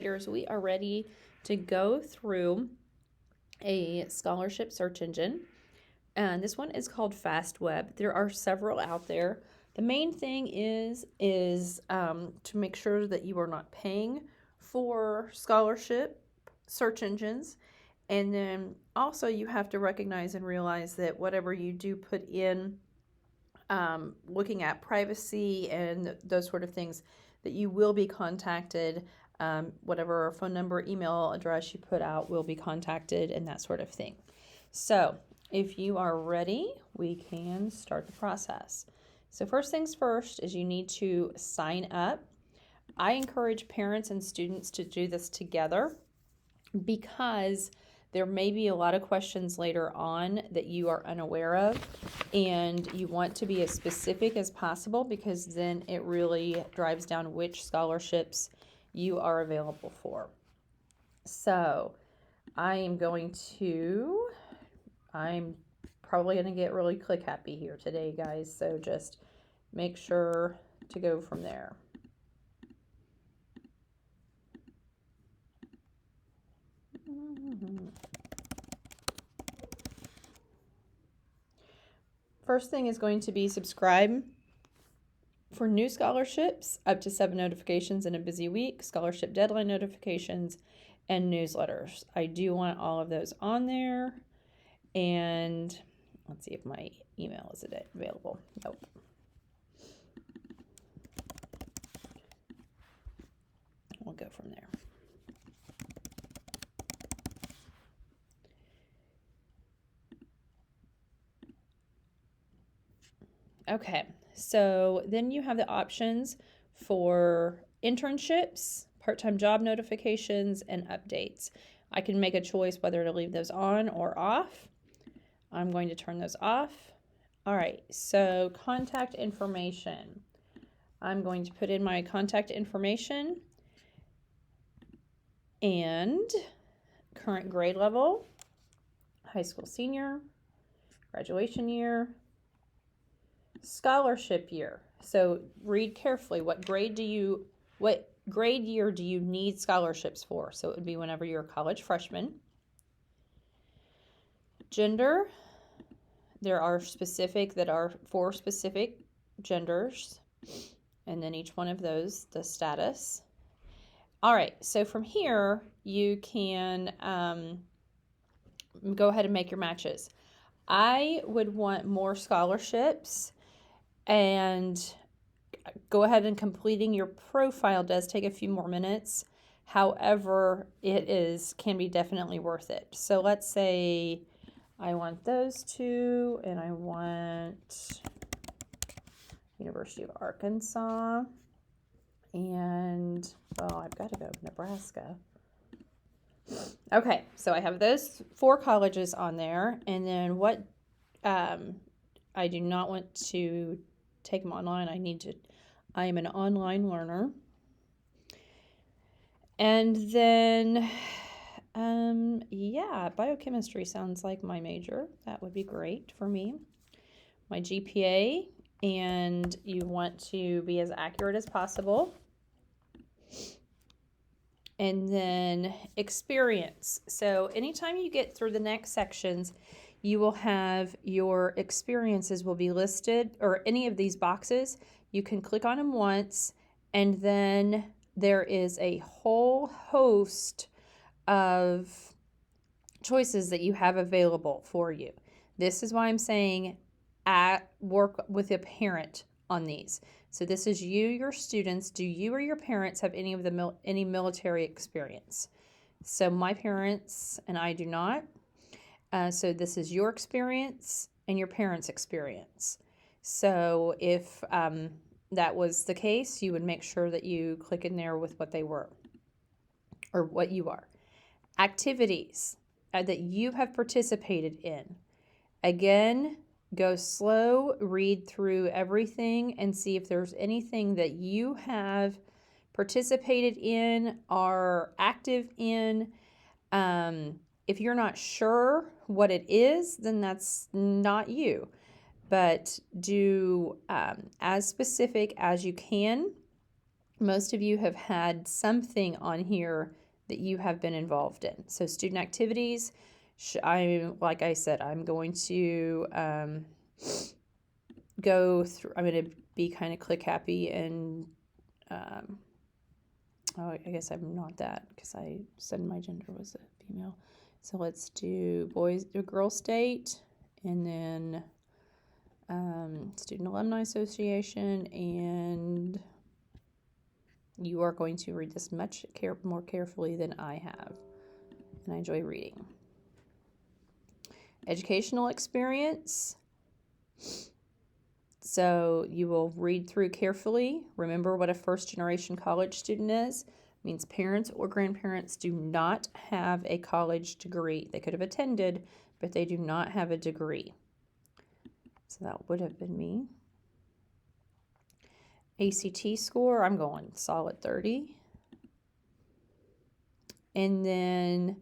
We are ready to go through a scholarship search engine, and this one is called Fastweb. There are several out there. The main thing is to make sure that you are not paying for scholarship search engines, and then also you have to recognize and realize that whatever you do put in, looking at privacy and those sort of things, that you will be contacted. Whatever phone number, email address you put out will be contacted, and that sort of thing. So if you are ready, we can start the process. So first things first is you need to sign up. I encourage parents and students to do this together because there may be a lot of questions later on that you are unaware of, and you want to be as specific as possible because then it really drives down which scholarships you are available for. So I'm probably going to get really click happy here today, guys. So just make sure to go from there. First thing is going to be subscribe for new scholarships, up to 7 notifications in a busy week, scholarship deadline notifications, and newsletters. I do want all of those on there. And let's see if my email is available. Nope. We'll go from there. Okay, so then you have the options for internships, part-time job notifications, and updates. I can make a choice whether to leave those on or off. I'm going to turn those off. All right, so contact information. I'm going to put in my contact information and current grade level, high school senior, graduation year, scholarship year. So read carefully, what grade year do you need scholarships for? So it would be whenever you're a college freshman. Gender, there are specific that are for specific genders, and then each one of those, the status. All right, so from here you can go ahead and make your matches. I would want more scholarships, and go ahead and completing your profile does take a few more minutes. However, it can be definitely worth it. So let's say I want those two, and I want University of Arkansas, and I've got to go Nebraska. Okay, so I have those 4 colleges on there, and then what I do not want to take them online. I am an online learner. And then, biochemistry sounds like my major. That would be great for me. My GPA, and you want to be as accurate as possible. And then experience. So anytime you get through the next sections, you will have your experiences will be listed, or any of these boxes. You can click on them once, and then there is a whole host of choices that you have available for you. This is why I'm saying work with a parent on these. So this is you, your students. Do you or your parents have any military experience? So my parents and I do not. So this is your experience and your parents' experience. So if that was the case, you would make sure that you click in there with what they were or what you are. Activities that you have participated in. Again, go slow, read through everything, and see if there's anything that you have participated in, are active in. If you're not sure what it is, then that's not you. But do as specific as you can most of you have had something on here that you have been involved in. So student activities, like I said, I'm going to go through, I'm going to be kind of click happy and, I guess I'm not that because I said my gender was a female. So let's do girl state, and then Student Alumni Association, and you are going to read this much more carefully than I have, and I enjoy reading. Educational experience. So you will read through carefully. Remember what a first-generation college student is. It means parents or grandparents do not have a college degree. They could have attended, but they do not have a degree. So that would have been me. ACT score, I'm going solid 30. And then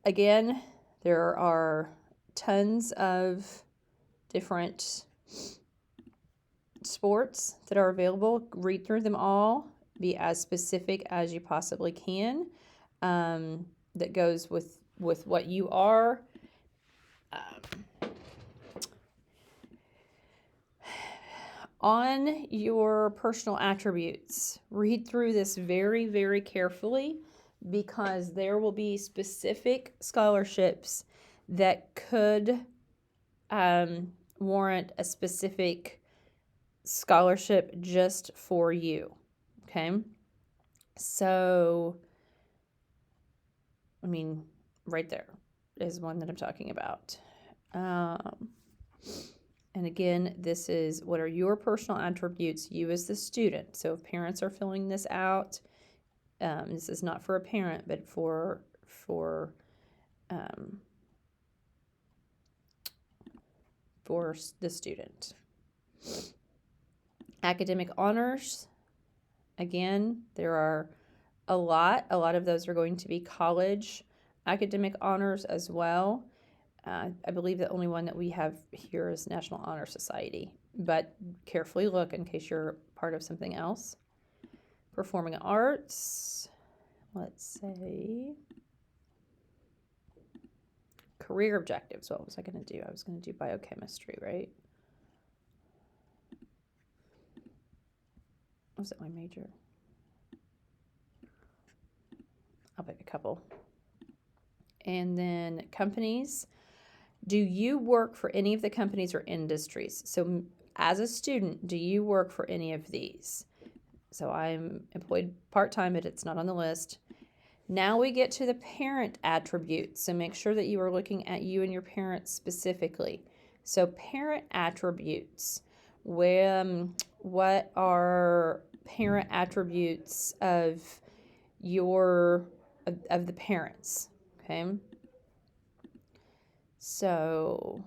again, there are tons of different sports that are available. Read through them all. Be as specific as you possibly can. That goes with what you are. On your personal attributes, read through this very, very carefully, because there will be specific scholarships that could warrant a specific scholarship just for you. Okay? So, I mean, right there is one that I'm talking about. And again, this is what are your personal attributes, you as the student. So if parents are filling this out, this is not for a parent, but for the student. Academic honors. Again, there are a lot of those are going to be college academic honors as well. I believe the only one that we have here is National Honor Society, but carefully look in case you're part of something else. Performing arts, let's say. Career objectives, what was I going to do? I was going to do biochemistry, right? Was it my major? I'll pick a couple. And then companies. Do you work for any of the companies or industries? So as a student, do you work for any of these? So I'm employed part-time, but it's not on the list. Now we get to the parent attributes. So make sure that you are looking at you and your parents specifically. So parent attributes. What are parent attributes of the parents? Okay. So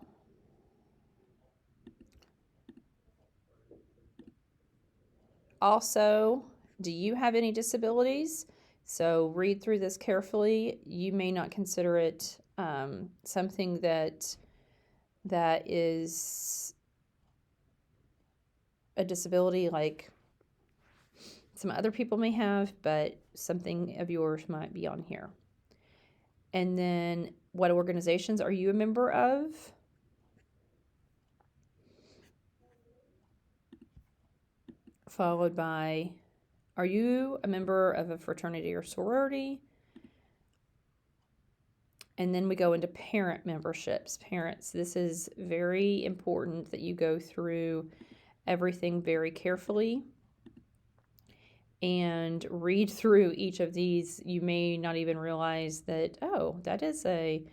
also, do you have any disabilities? So read through this carefully. You may not consider it something that is a disability like some other people may have, but something of yours might be on here. And then what organizations are you a member of? Followed by, are you a member of a fraternity or sorority? And then we go into parent memberships. Parents, this is very important that you go through everything very carefully and read through each of these. You may not even realize that, oh, that is a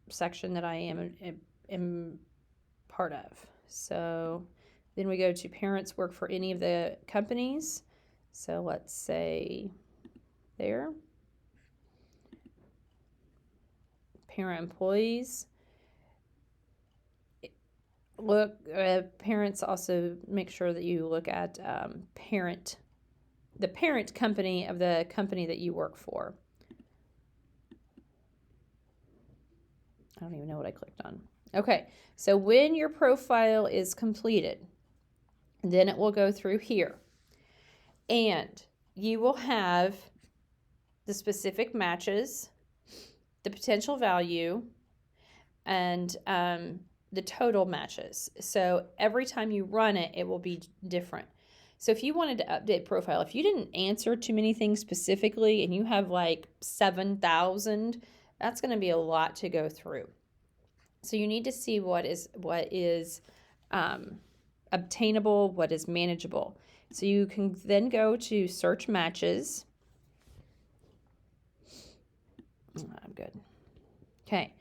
section that I am part of. So then we go to parents work for any of the companies. So let's say there. Parent employees. Look, parents also make sure that you look at the parent company of the company that you work for. I don't even know what I clicked on. Okay, so when your profile is completed, then it will go through here. And you will have the specific matches, the potential value, and the total matches. So every time you run it, it will be different. So if you wanted to update profile, if you didn't answer too many things specifically and you have like 7,000, that's going to be a lot to go through. So you need to see what is obtainable, what is manageable. So you can then go to search matches. I'm good. Okay.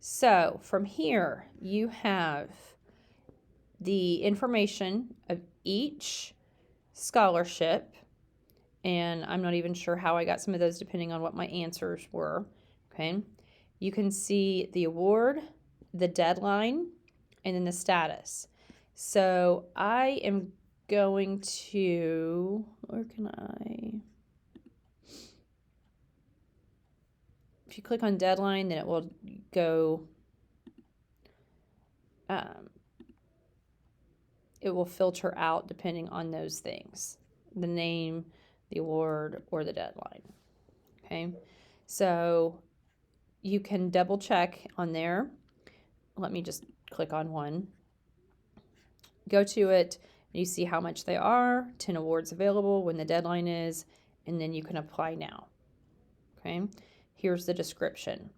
So from here, you have the information of each scholarship, and I'm not even sure how I got some of those depending on what my answers were. Okay. You can see the award, the deadline, and then the status. So I am going to, where can I? If you click on deadline, then it will go, it will filter out depending on those things, the name, the award, or the deadline. Okay, so you can double check on there. Let me just click on one. Go to it, and you see how much they are, 10 awards available, when the deadline is, and then you can apply now. Okay, here's the description.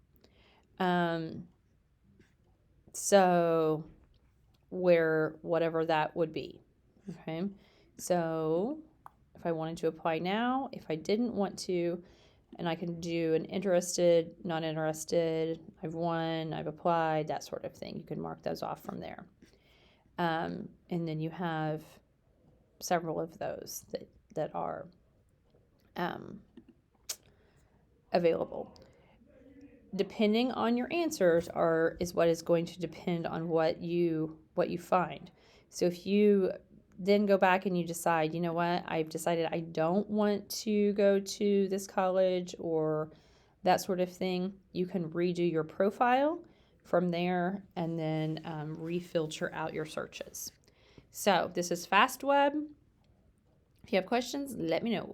So whatever that would be. Okay, so if I wanted to apply now, if I didn't want to, and I can do an interested, not interested, I've won, I've applied, that sort of thing. You can mark those off from there. And then you have several of those that are available. Depending on your answers is what is going to depend on what you find. So if you then go back and you decide, you know what, I've decided I don't want to go to this college or that sort of thing, you can redo your profile from there and then refilter out your searches. So this is Fastweb. If you have questions, let me know.